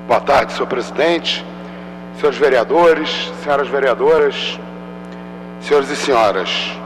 Boa tarde, senhor presidente, senhores vereadores, senhoras vereadoras, senhores e senhoras.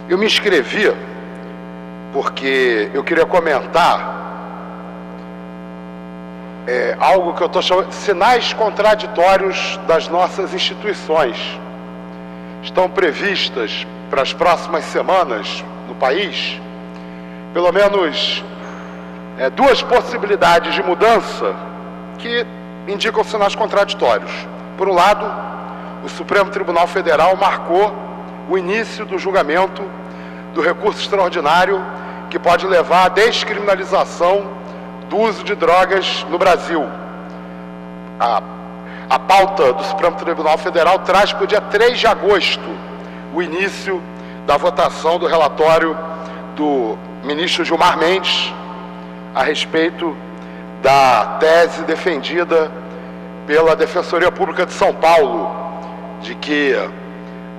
Eu me inscrevi porque eu queria comentar algo que eu estou chamando de sinais contraditórios das nossas instituições. Estão previstas para as próximas semanas no país, pelo menos duas possibilidades de mudança que indicam sinais contraditórios. Por um lado, o Supremo Tribunal Federal marcou o início do julgamento do recurso extraordinário que pode levar à descriminalização do uso de drogas no Brasil. A pauta do Supremo Tribunal Federal traz para o dia 3 de agosto o início da votação do relatório do ministro Gilmar Mendes a respeito da tese defendida pela Defensoria Pública de São Paulo, de que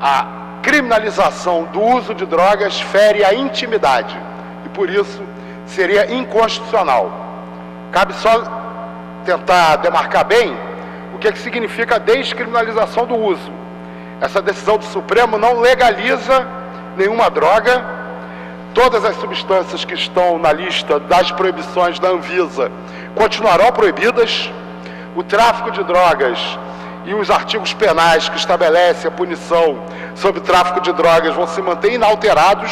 a criminalização do uso de drogas fere a intimidade e, por isso, seria inconstitucional. Cabe só tentar demarcar bem o que significa a descriminalização do uso. Essa decisão do Supremo não legaliza nenhuma droga. Todas as substâncias que estão na lista das proibições da Anvisa continuarão proibidas. O tráfico de drogas e os artigos penais que estabelecem a punição sobre o tráfico de drogas vão se manter inalterados.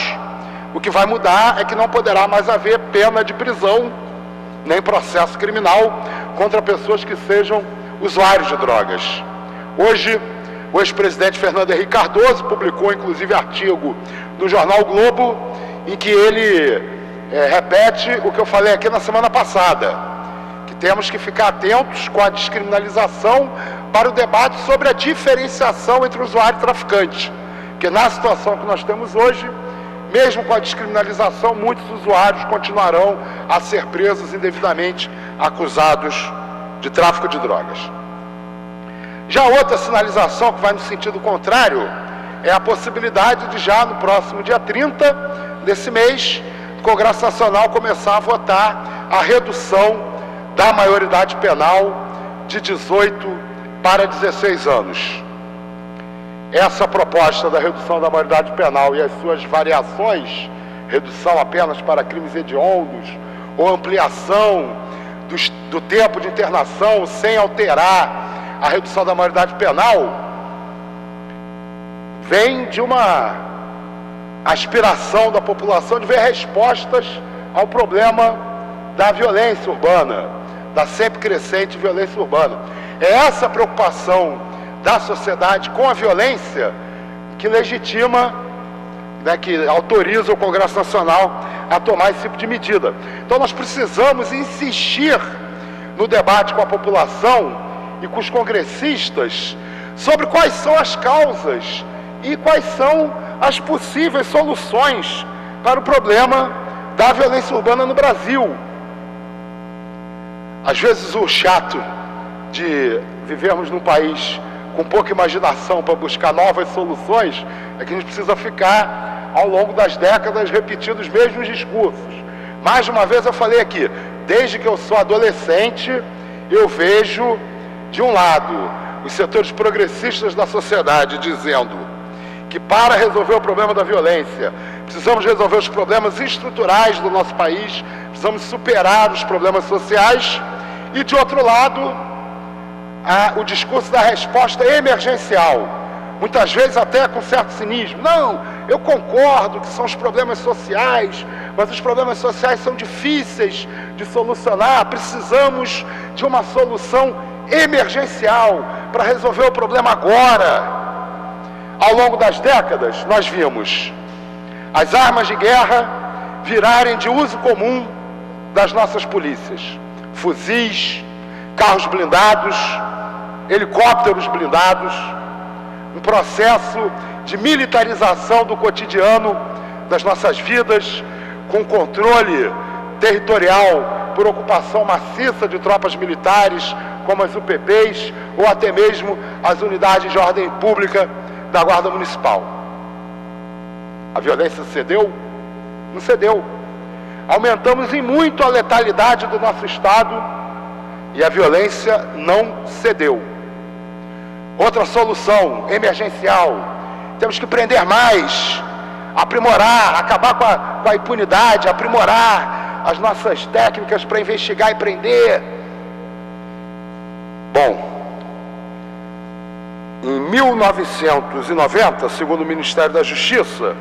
O que vai mudar é que não poderá mais haver pena de prisão, nem processo criminal contra pessoas que sejam usuários de drogas. Hoje, o ex-presidente Fernando Henrique Cardoso publicou, inclusive, artigo no jornal Globo, em que ele repete o que eu falei aqui na semana passada, que temos que ficar atentos com a descriminalização para o debate sobre a diferenciação entre usuário e traficante, porque na situação que nós temos hoje, mesmo com a descriminalização, muitos usuários continuarão a ser presos indevidamente acusados de tráfico de drogas. Já outra sinalização que vai no sentido contrário é a possibilidade de já no próximo dia 30 desse mês, o Congresso Nacional começar a votar a redução da maioridade penal de 18 para 16 anos. Essa proposta da redução da maioridade penal e as suas variações, redução apenas para crimes hediondos ou ampliação do tempo de internação sem alterar a redução da maioridade penal, vem de uma aspiração da população de ver respostas ao problema da violência urbana, da sempre crescente violência urbana. É essa preocupação da sociedade com a violência que legitima, que autoriza o Congresso Nacional a tomar esse tipo de medida. Então nós precisamos insistir no debate com a população e com os congressistas sobre quais são as causas e quais são as possíveis soluções para o problema da violência urbana no Brasil. Às vezes o chato de vivermos num país com pouca imaginação para buscar novas soluções é que a gente precisa ficar ao longo das décadas repetindo os mesmos discursos. Mais uma vez eu falei aqui, desde que eu sou adolescente, eu vejo de um lado os setores progressistas da sociedade dizendo que para resolver o problema da violência, precisamos resolver os problemas estruturais do nosso país, precisamos superar os problemas sociais, e de outro lado, o discurso da resposta emergencial, muitas vezes até com certo cinismo. Não, eu concordo que são os problemas sociais, mas os problemas sociais são difíceis de solucionar, precisamos de uma solução emergencial para resolver o problema agora. Ao longo das décadas, nós vimos as armas de guerra virarem de uso comum das nossas polícias. Fuzis, carros blindados, helicópteros blindados, um processo de militarização do cotidiano das nossas vidas, com controle territorial por ocupação maciça de tropas militares, como as UPPs, ou até mesmo as unidades de ordem pública da Guarda Municipal. A violência cedeu? Não cedeu. Aumentamos em muito a letalidade do nosso Estado, e a violência não cedeu. Outra solução emergencial: temos que prender mais, aprimorar, acabar com a impunidade, aprimorar as nossas técnicas para investigar e prender. Bom, em 1990, segundo o Ministério da Justiça,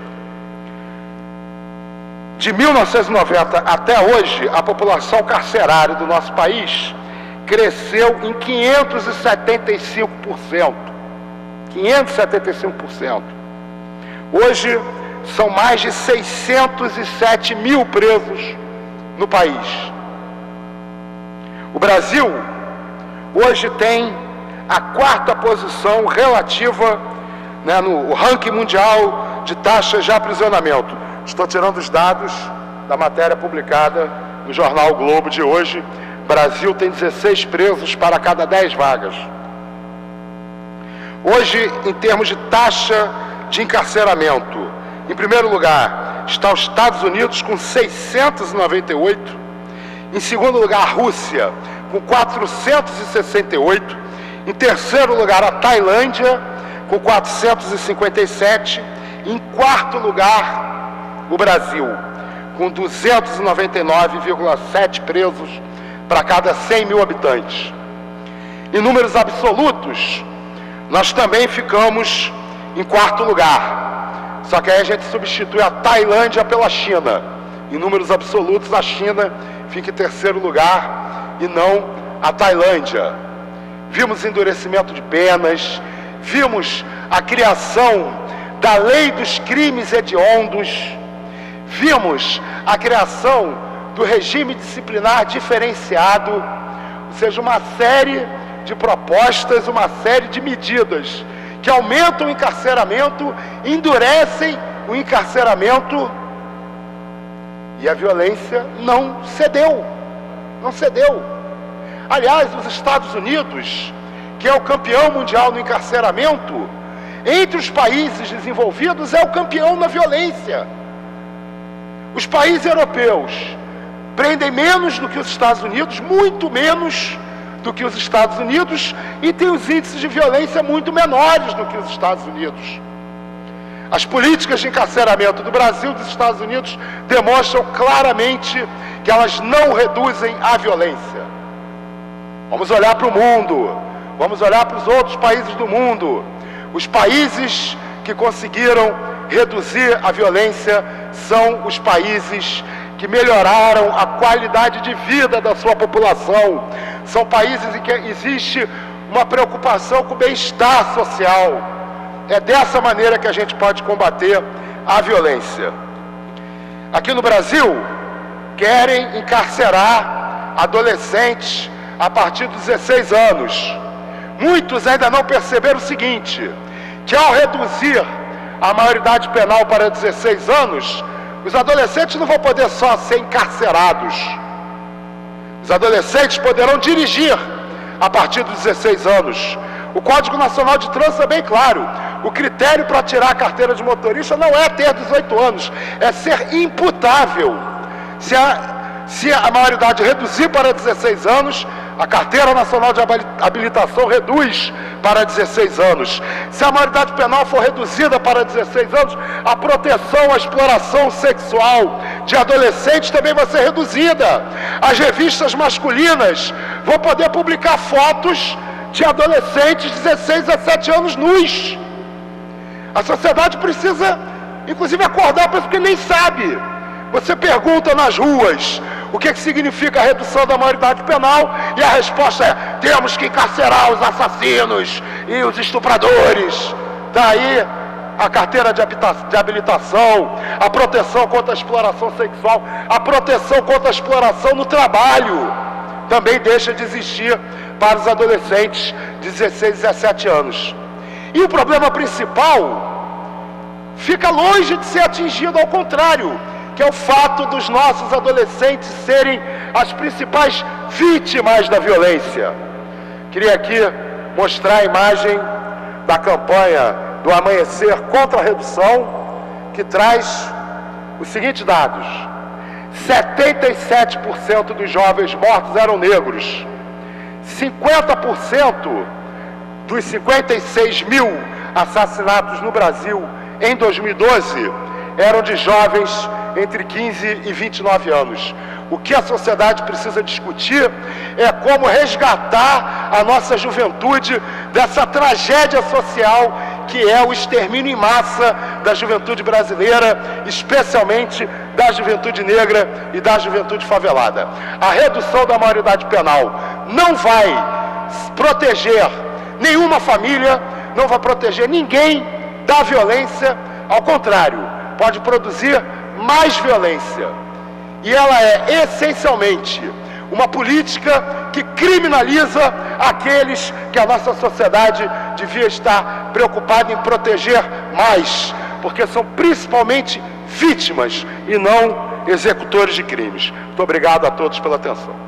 de 1990 até hoje, a população carcerária do nosso país cresceu em 575%. 575%. Hoje, são mais de 607 mil presos no país. O Brasil, hoje, tem a 4ª posição relativa, no ranking mundial de taxas de aprisionamento. Estou tirando os dados da matéria publicada no jornal o Globo de hoje. O Brasil tem 16 presos para cada 10 vagas. Hoje, em termos de taxa de encarceramento, em primeiro lugar está os Estados Unidos com 698, em segundo lugar a Rússia com 468, em terceiro lugar a Tailândia com 457, em quarto lugar o Brasil com 299,7 presos para cada 100 mil habitantes. Em números absolutos, nós também ficamos em quarto lugar, só que aí a gente substitui a Tailândia pela China. Em números absolutos, a China fica em terceiro lugar e não a Tailândia. Vimos endurecimento de penas, vimos a criação da lei dos crimes hediondos, vimos a criação do regime disciplinar diferenciado, ou seja, uma série de propostas, uma série de medidas que aumentam o encarceramento, endurecem o encarceramento, e a violência não cedeu. Não cedeu. Aliás, os Estados Unidos, que é o campeão mundial no encarceramento, entre os países desenvolvidos é o campeão na violência. Os países europeus prendem menos do que os Estados Unidos, muito menos do que os Estados Unidos, e têm os índices de violência muito menores do que os Estados Unidos. As políticas de encarceramento do Brasil e dos Estados Unidos demonstram claramente que elas não reduzem a violência. Vamos olhar para o mundo, vamos olhar para os outros países do mundo. Os países que conseguiram reduzir a violência são os países que melhoraram a qualidade de vida da sua população. São países em que existe uma preocupação com o bem-estar social. É dessa maneira que a gente pode combater a violência. Aqui no Brasil, querem encarcerar adolescentes a partir dos 16 anos. Muitos ainda não perceberam o seguinte, que ao reduzir a maioridade penal para 16 anos, os adolescentes não vão poder só ser encarcerados. Os adolescentes poderão dirigir a partir dos 16 anos. O Código Nacional de Trânsito é bem claro. O critério para tirar a carteira de motorista não é ter 18 anos, é ser imputável. Se a maioridade reduzir para 16 anos, a Carteira Nacional de Habilitação reduz para 16 anos. Se a maioridade penal for reduzida para 16 anos, a proteção à exploração sexual de adolescentes também vai ser reduzida. As revistas masculinas vão poder publicar fotos de adolescentes de 16 a 17 anos nus. A sociedade precisa, inclusive, acordar para isso, porque nem sabe. Você pergunta nas ruas o que significa a redução da maioridade penal e a resposta é: temos que encarcerar os assassinos e os estupradores. Daí a carteira de habilitação, a proteção contra a exploração sexual, a proteção contra a exploração no trabalho também deixa de existir para os adolescentes de 16 a 17 anos. E o problema principal fica longe de ser atingido, ao contrário, que é o fato dos nossos adolescentes serem as principais vítimas da violência. Queria aqui mostrar a imagem da campanha do Amanhecer contra a Redução, que traz os seguintes dados: 77% dos jovens mortos eram negros, 50% dos 56 mil assassinatos no Brasil em 2012 eram de jovens entre 15 e 29 anos. O que a sociedade precisa discutir é como resgatar a nossa juventude dessa tragédia social que é o extermínio em massa da juventude brasileira, especialmente da juventude negra e da juventude favelada. A redução da maioridade penal não vai proteger nenhuma família, não vai proteger ninguém da violência, ao contrário, pode produzir mais violência. E ela é essencialmente uma política que criminaliza aqueles que a nossa sociedade devia estar preocupada em proteger mais, porque são principalmente vítimas e não executores de crimes. Muito obrigado a todos pela atenção.